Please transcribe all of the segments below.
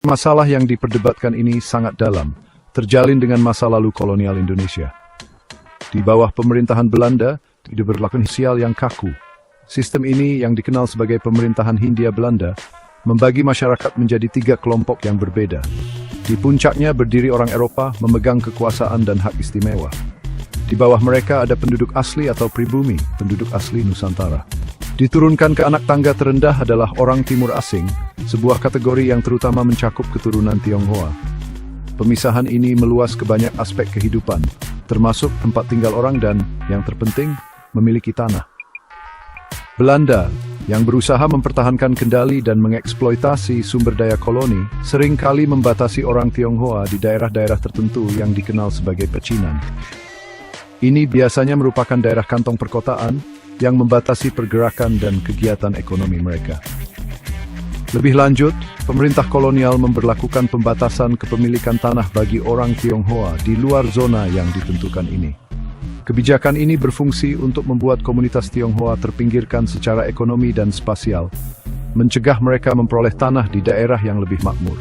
Masalah yang diperdebatkan ini sangat dalam, terjalin dengan masa lalu kolonial Indonesia. Di bawah pemerintahan Belanda, diberlakukan sosial yang kaku. Sistem ini yang dikenal sebagai pemerintahan Hindia Belanda, membagi masyarakat menjadi 3 kelompok yang berbeda. Di puncaknya berdiri orang Eropa memegang kekuasaan dan hak istimewa. Di bawah mereka ada penduduk asli atau pribumi, penduduk asli Nusantara. Diturunkan ke anak tangga terendah adalah orang timur asing, sebuah kategori yang terutama mencakup keturunan Tionghoa. Pemisahan ini meluas ke banyak aspek kehidupan, termasuk tempat tinggal orang dan, yang terpenting, memiliki tanah. Belanda, yang berusaha mempertahankan kendali dan mengeksploitasi sumber daya koloni, seringkali membatasi orang Tionghoa di daerah-daerah tertentu yang dikenal sebagai pecinan. Ini biasanya merupakan daerah kantong perkotaan yang membatasi pergerakan dan kegiatan ekonomi mereka. Lebih lanjut, pemerintah kolonial memberlakukan pembatasan kepemilikan tanah bagi orang Tionghoa di luar zona yang ditentukan ini. Kebijakan ini berfungsi untuk membuat komunitas Tionghoa terpinggirkan secara ekonomi dan spasial, mencegah mereka memperoleh tanah di daerah yang lebih makmur.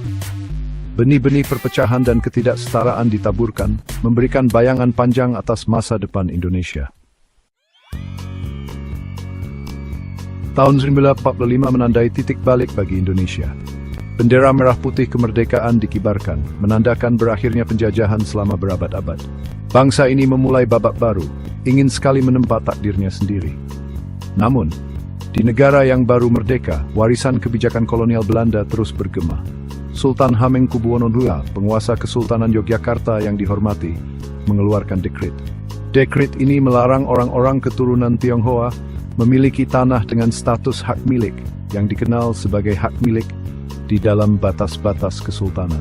Benih-benih perpecahan dan ketidaksetaraan ditaburkan, memberikan bayangan panjang atas masa depan Indonesia. Tahun 1945 menandai titik balik bagi Indonesia. Bendera merah putih kemerdekaan dikibarkan, menandakan berakhirnya penjajahan selama berabad-abad. Bangsa ini memulai babak baru, ingin sekali menempa takdirnya sendiri. Namun, di negara yang baru merdeka, warisan kebijakan kolonial Belanda terus bergema. Sultan Hamengkubuwono II, penguasa Kesultanan Yogyakarta yang dihormati, mengeluarkan dekret. Dekret ini melarang orang-orang keturunan Tionghoa memiliki tanah dengan status hak milik, yang dikenal sebagai hak milik, di dalam batas-batas kesultanan.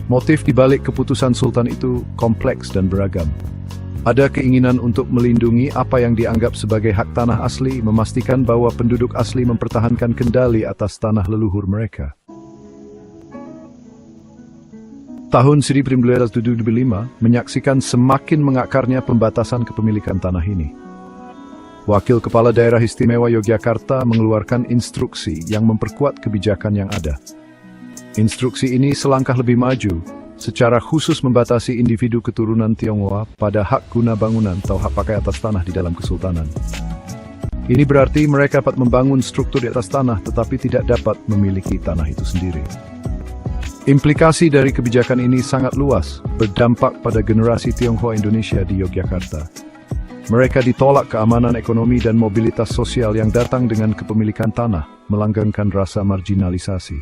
Motif dibalik keputusan sultan itu kompleks dan beragam. Ada keinginan untuk melindungi apa yang dianggap sebagai hak tanah asli, memastikan bahwa penduduk asli mempertahankan kendali atas tanah leluhur mereka. Tahun 1975 menyaksikan semakin mengakarnya pembatasan kepemilikan tanah ini. Wakil Kepala Daerah Istimewa Yogyakarta mengeluarkan instruksi yang memperkuat kebijakan yang ada. Instruksi ini selangkah lebih maju, secara khusus membatasi individu keturunan Tionghoa pada hak guna bangunan atau hak pakai atas tanah di dalam kesultanan. Ini berarti mereka dapat membangun struktur di atas tanah tetapi tidak dapat memiliki tanah itu sendiri. Implikasi dari kebijakan ini sangat luas, berdampak pada generasi Tionghoa Indonesia di Yogyakarta. Mereka ditolak keamanan ekonomi dan mobilitas sosial yang datang dengan kepemilikan tanah, melanggengkan rasa marginalisasi.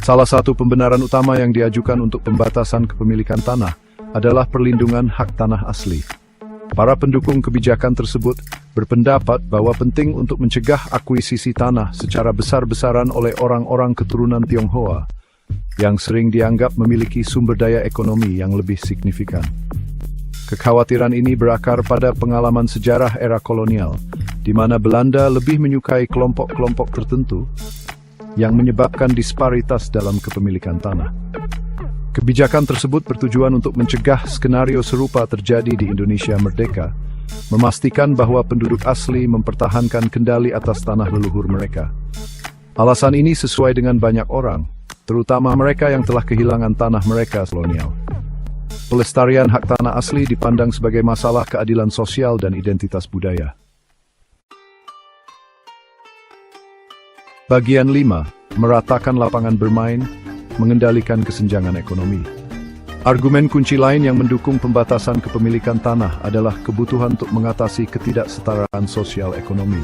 Salah satu pembenaran utama yang diajukan untuk pembatasan kepemilikan tanah adalah perlindungan hak tanah asli. Para pendukung kebijakan tersebut berpendapat bahwa penting untuk mencegah akuisisi tanah secara besar-besaran oleh orang-orang keturunan Tionghoa yang sering dianggap memiliki sumber daya ekonomi yang lebih signifikan. Kekhawatiran ini berakar pada pengalaman sejarah era kolonial, di mana Belanda lebih menyukai kelompok-kelompok tertentu yang menyebabkan disparitas dalam kepemilikan tanah. Kebijakan tersebut bertujuan untuk mencegah skenario serupa terjadi di Indonesia merdeka, memastikan bahwa penduduk asli mempertahankan kendali atas tanah leluhur mereka. Alasan ini sesuai dengan banyak orang, terutama mereka yang telah kehilangan tanah mereka kolonial. Pelestarian hak tanah asli dipandang sebagai masalah keadilan sosial dan identitas budaya. Bagian 5. Meratakan lapangan bermain, mengendalikan kesenjangan ekonomi. Argumen kunci lain yang mendukung pembatasan kepemilikan tanah adalah kebutuhan untuk mengatasi ketidaksetaraan sosial ekonomi.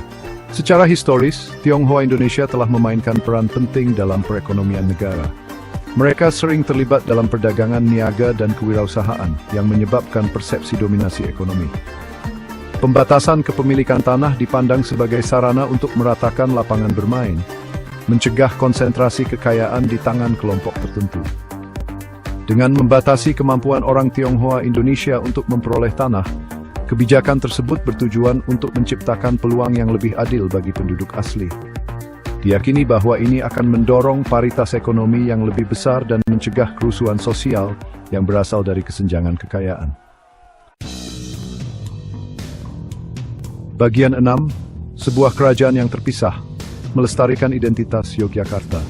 Secara historis, Tionghoa Indonesia telah memainkan peran penting dalam perekonomian negara. Mereka sering terlibat dalam perdagangan niaga dan kewirausahaan yang menyebabkan persepsi dominasi ekonomi. Pembatasan kepemilikan tanah dipandang sebagai sarana untuk meratakan lapangan bermain, mencegah konsentrasi kekayaan di tangan kelompok tertentu. Dengan membatasi kemampuan orang Tionghoa Indonesia untuk memperoleh tanah, kebijakan tersebut bertujuan untuk menciptakan peluang yang lebih adil bagi penduduk asli. Diyakini bahwa ini akan mendorong paritas ekonomi yang lebih besar dan mencegah kerusuhan sosial yang berasal dari kesenjangan kekayaan. Bagian 6. Sebuah kerajaan yang terpisah. melestarikan identitas Yogyakarta.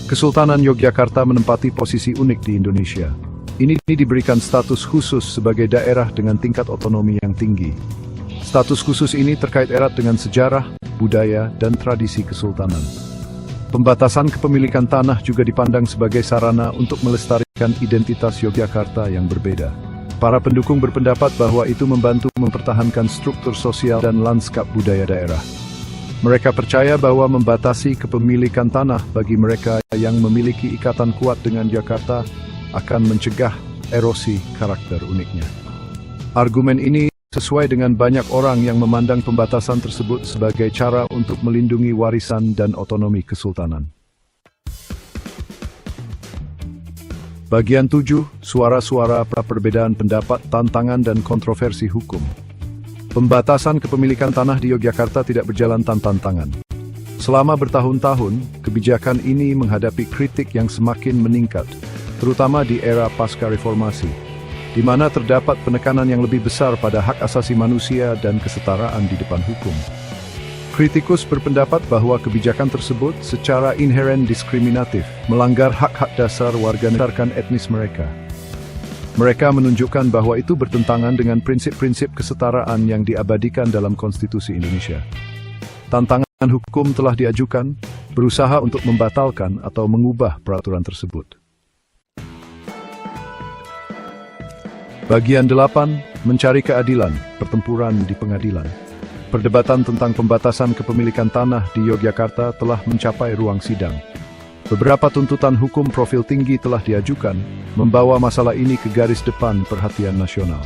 Kesultanan Yogyakarta menempati posisi unik di Indonesia. Ini diberikan status khusus sebagai daerah dengan tingkat otonomi yang tinggi. Status khusus ini terkait erat dengan sejarah, budaya, dan tradisi kesultanan. Pembatasan kepemilikan tanah juga dipandang sebagai sarana untuk melestarikan identitas Yogyakarta yang berbeda. Para pendukung berpendapat bahwa itu membantu mempertahankan struktur sosial dan lanskap budaya daerah. Mereka percaya bahwa membatasi kepemilikan tanah bagi mereka yang memiliki ikatan kuat dengan Jakarta akan mencegah erosi karakter uniknya. Argumen ini sesuai dengan banyak orang yang memandang pembatasan tersebut sebagai cara untuk melindungi warisan dan otonomi kesultanan. Bagian 7, suara-suara perbedaan pendapat, tantangan, dan kontroversi hukum. Pembatasan kepemilikan tanah di Yogyakarta tidak berjalan tanpa tantangan. Selama bertahun-tahun, kebijakan ini menghadapi kritik yang semakin meningkat, terutama di era pasca reformasi, di mana terdapat penekanan yang lebih besar pada hak asasi manusia dan kesetaraan di depan hukum. Kritikus berpendapat bahwa kebijakan tersebut secara inheren diskriminatif, melanggar hak-hak dasar warga negara etnis mereka. Mereka menunjukkan bahwa itu bertentangan dengan prinsip-prinsip kesetaraan yang diabadikan dalam Konstitusi Indonesia. Tantangan hukum telah diajukan, berusaha untuk membatalkan atau mengubah peraturan tersebut. Bagian 8, mencari keadilan, pertempuran di pengadilan. Perdebatan tentang pembatasan kepemilikan tanah di Yogyakarta telah mencapai ruang sidang. Beberapa tuntutan hukum profil tinggi telah diajukan, membawa masalah ini ke garis depan perhatian nasional.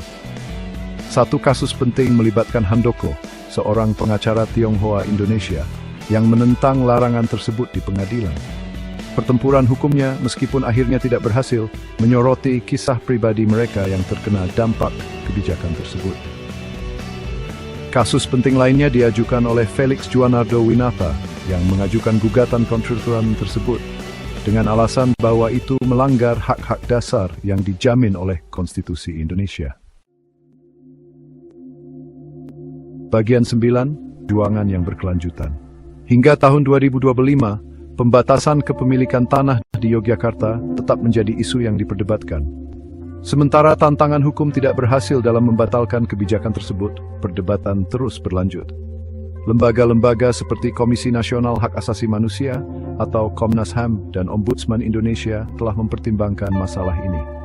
Satu kasus penting melibatkan Handoko, seorang pengacara Tionghoa Indonesia, yang menentang larangan tersebut di pengadilan. Pertempuran hukumnya, meskipun akhirnya tidak berhasil, menyoroti kisah pribadi mereka yang terkena dampak kebijakan tersebut. Kasus penting lainnya diajukan oleh Felix Juanardo Winata yang mengajukan gugatan konstitusional tersebut dengan alasan bahwa itu melanggar hak-hak dasar yang dijamin oleh Konstitusi Indonesia. Bagian 9, perjuangan yang berkelanjutan. Hingga tahun 2025, pembatasan kepemilikan tanah di Yogyakarta tetap menjadi isu yang diperdebatkan. Sementara tantangan hukum tidak berhasil dalam membatalkan kebijakan tersebut, perdebatan terus berlanjut. Lembaga-lembaga seperti Komisi Nasional Hak Asasi Manusia atau Komnas HAM dan Ombudsman Indonesia telah mempertimbangkan masalah ini.